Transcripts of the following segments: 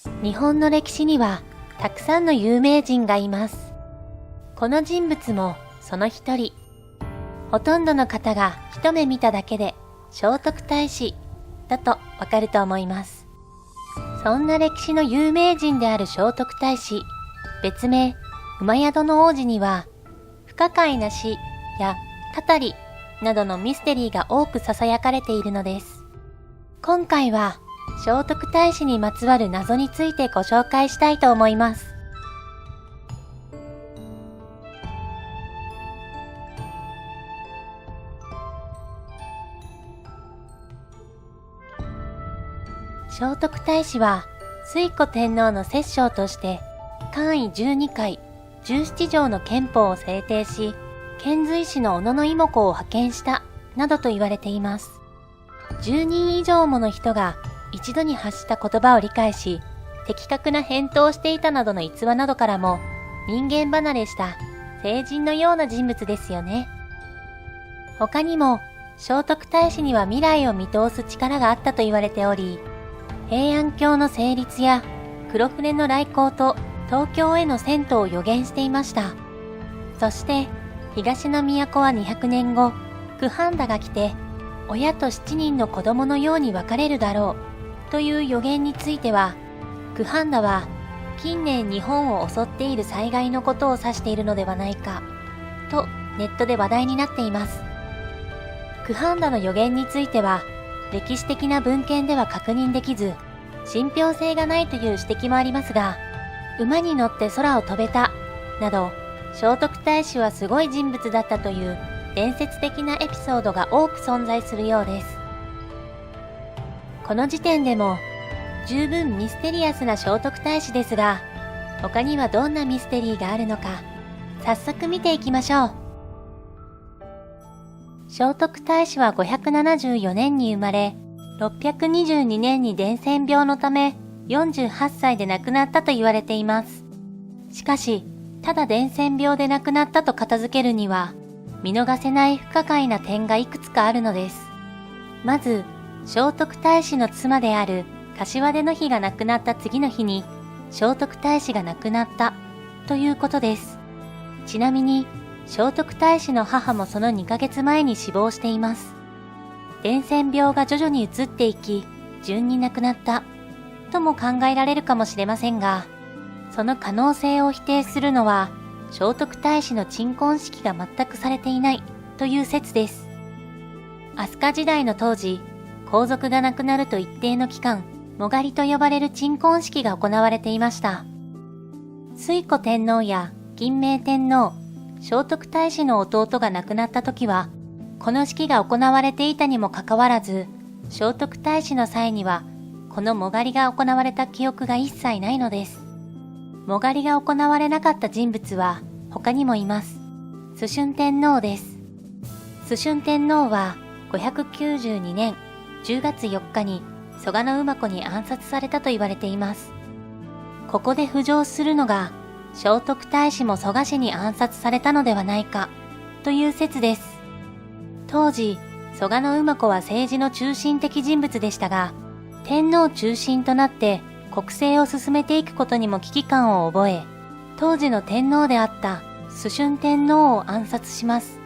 日本の歴史にはたくさんの有名人がいます。この人物もその一人。ほとんどの方が一目見ただけで聖徳太子だとわかると思います。そんな歴史の有名人である聖徳太子、別名厩戸の王子には不可解な死やたたりなどのミステリーが多く囁かれているのです。今回は聖徳太子にまつわる謎についてご紹介したいと思います。聖徳太子は推古天皇の摂政として冠位12回17条の憲法を制定し、遣隋使の小野妹子を派遣したなどと言われています。10人以上もの人が一度に発した言葉を理解し、的確な返答をしていたなどの逸話などからも、人間離れした聖人のような人物ですよね。他にも聖徳太子には未来を見通す力があったと言われており、平安京の成立や黒船の来航と東京への遷都を予言していました。そして東の都は200年後、九反田が来て親と7人の子供のように分かれるだろうという予言については、九反田は近年日本を襲っている災害のことを指しているのではないかとネットで話題になっています。九反田の予言については歴史的な文献では確認できず、信憑性がないという指摘もありますが、馬に乗って空を飛べたなど、聖徳太子はすごい人物だったという伝説的なエピソードが多く存在するようです。この時点でも十分ミステリアスな聖徳太子ですが、他にはどんなミステリーがあるのか、早速見ていきましょう。聖徳太子は574年に生まれ、622年に伝染病のため48歳で亡くなったと言われています。しかし、ただ伝染病で亡くなったと片付けるには、見逃せない不可解な点がいくつかあるのです。まず、聖徳太子の妻である柏手の日が亡くなった次の日に、聖徳太子が亡くなったということです。ちなみに、聖徳太子の母もその2ヶ月前に死亡しています。伝染病が徐々に移っていき、順に亡くなったとも考えられるかもしれませんが、その可能性を否定するのは、聖徳太子の鎮魂式が全くされていないという説です。飛鳥時代の当時、皇族が亡くなると一定の期間、もがりと呼ばれる鎮魂式が行われていました。推古天皇や金明天皇、聖徳太子の弟が亡くなった時は、この式が行われていたにもかかわらず、聖徳太子の際には、このもがりが行われた記憶が一切ないのです。もがりが行われなかった人物は他にもいます。崇春天皇です。崇春天皇は592年10月4日に蘇我馬子に暗殺されたと言われています。ここで浮上するのが、聖徳太子も蘇我氏に暗殺されたのではないかという説です。当時、蘇我馬子は政治の中心的人物でしたが、天皇中心となって国政を進めていくことにも危機感を覚え、当時の天皇であった崇春天皇を暗殺します。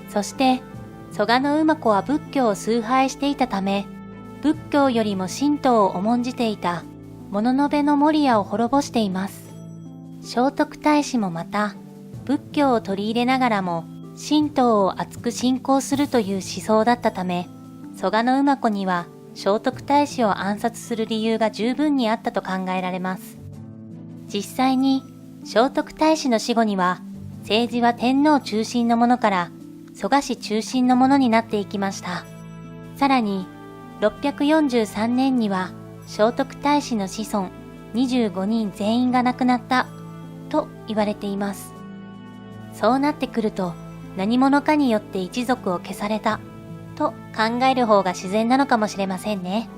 そして、蘇我馬子は仏教を崇拝していたため、仏教よりも神道を重んじていた物部の守屋を滅ぼしています。聖徳太子もまた、仏教を取り入れながらも神道を厚く信仰するという思想だったため、蘇我馬子には聖徳太子を暗殺する理由が十分にあったと考えられます。実際に聖徳太子の死後には、政治は天皇中心のものから蘇我氏中心のものになっていきました。さらに643年には聖徳太子の子孫25人全員が亡くなったと言われています。そうなってくると、何者かによって一族を消されたと考える方が自然なのかもしれませんね。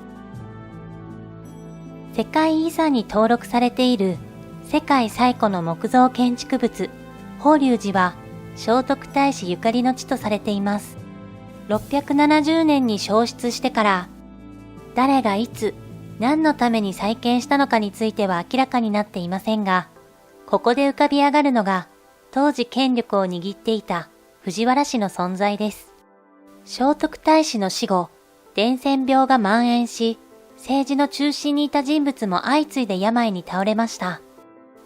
世界遺産に登録されている世界最古の木造建築物、法隆寺は聖徳太子ゆかりの地とされています。670年に焼失してから、誰がいつ何のために再建したのかについては明らかになっていませんが、ここで浮かび上がるのが、当時権力を握っていた藤原氏の存在です。聖徳太子の死後、伝染病が蔓延し、政治の中心にいた人物も相次いで病に倒れました。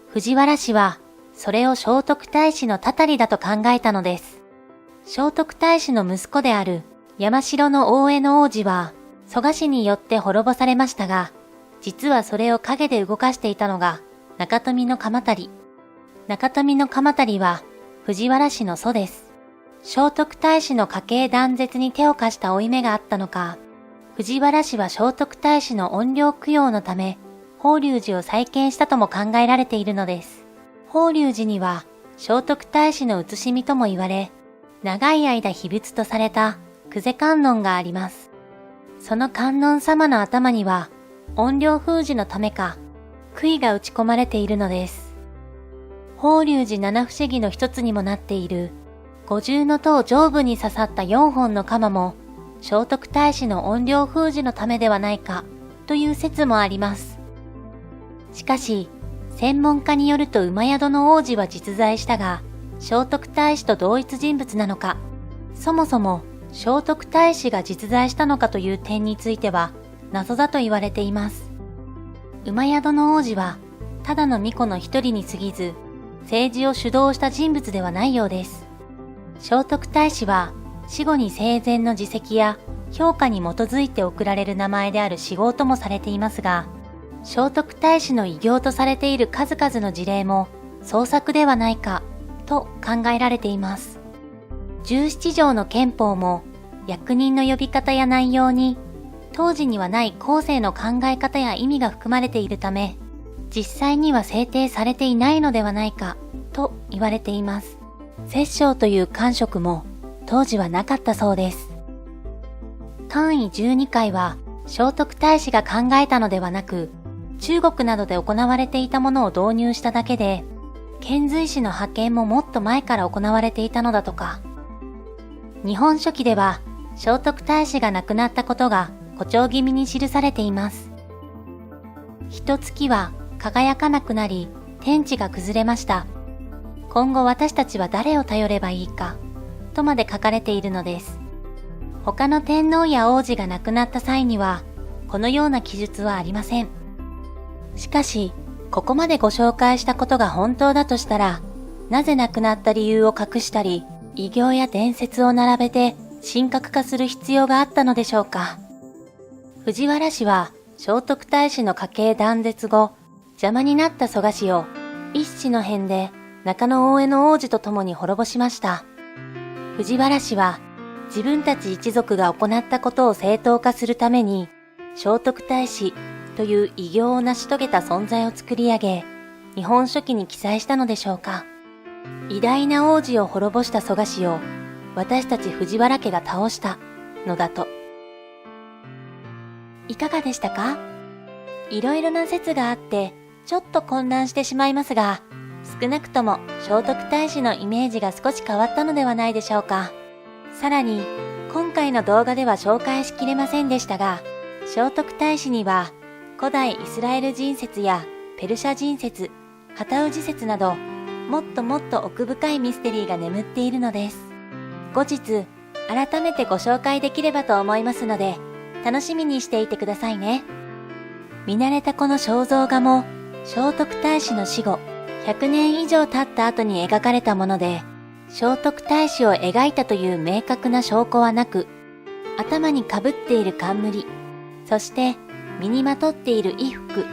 藤原氏は、それを聖徳太子のたたりだと考えたのです。聖徳太子の息子である山城の大江の王子は、蘇我氏によって滅ぼされましたが、実はそれを陰で動かしていたのが中富の鎌足。中富の鎌足は藤原氏の祖です。聖徳太子の家系断絶に手を貸した負い目があったのか、藤原氏は聖徳太子の怨霊供養のため、法隆寺を再建したとも考えられているのです。法隆寺には聖徳太子の写しみとも言われ、長い間秘仏とされた久世観音があります。その観音様の頭には、怨霊封じのためか、杭が打ち込まれているのです。法隆寺七不思議の一つにもなっている、五重塔上部に刺さった4本の鎌も、聖徳太子の怨霊封じのためではないか、という説もあります。しかし、専門家によると馬宿の王子は実在したが、聖徳太子と同一人物なのか、そもそも聖徳太子が実在したのかという点については謎だと言われています。馬宿の王子はただの巫女の一人に過ぎず、政治を主導した人物ではないようです。聖徳太子は死後に生前の自責や評価に基づいて贈られる名前である死号ともされていますが、聖徳太子の偉業とされている数々の事例も創作ではないかと考えられています。17条の憲法も役人の呼び方や内容に当時にはない後世の考え方や意味が含まれているため、実際には制定されていないのではないかと言われています。摂政という官職も当時はなかったそうです。官位12回は聖徳太子が考えたのではなく、中国などで行われていたものを導入しただけで、遣隋使の派遣ももっと前から行われていたのだとか。日本書紀では聖徳太子が亡くなったことが誇張気味に記されています。一月は輝かなくなり、天地が崩れました。今後私たちは誰を頼ればいいか、とまで書かれているのです。他の天皇や王子が亡くなった際には、このような記述はありません。しかし、ここまでご紹介したことが本当だとしたら、なぜ亡くなった理由を隠したり、偉業や伝説を並べて神格化する必要があったのでしょうか。藤原氏は聖徳太子の家系断絶後、邪魔になった蘇我氏を一子の変で中野大江の王子と共に滅ぼしました。藤原氏は自分たち一族が行ったことを正当化するために、聖徳太子という偉業を成し遂げた存在を作り上げ、日本書紀に記載したのでしょうか。偉大な王子を滅ぼした蘇我氏を私たち藤原家が倒したのだと。いかがでしたか？いろいろな説があってちょっと混乱してしまいますが、少なくとも聖徳太子のイメージが少し変わったのではないでしょうか。さらに今回の動画では紹介しきれませんでしたが、聖徳太子には古代イスラエル人説やペルシャ人説、旗氏説などもっともっと奥深いミステリーが眠っているのです。後日改めてご紹介できればと思いますので、楽しみにしていてくださいね。見慣れたこの肖像画も聖徳太子の死後100年以上経った後に描かれたもので、聖徳太子を描いたという明確な証拠はなく、頭にかぶっている冠、そして身にまとっている衣服、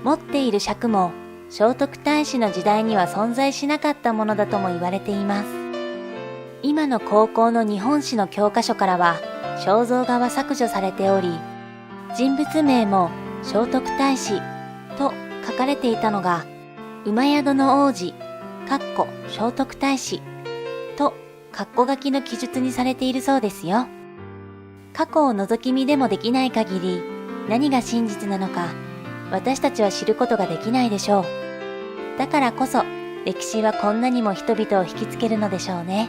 持っている尺も聖徳太子の時代には存在しなかったものだとも言われています。今の高校の日本史の教科書からは肖像画は削除されており、人物名も聖徳太子と書かれていたのが、馬宿の王子、聖徳太子と括弧書きの記述にされているそうですよ。過去を覗き見でもできない限り、何が真実なのか私たちは知ることができないでしょう。だからこそ歴史はこんなにも人々を引きつけるのでしょうね。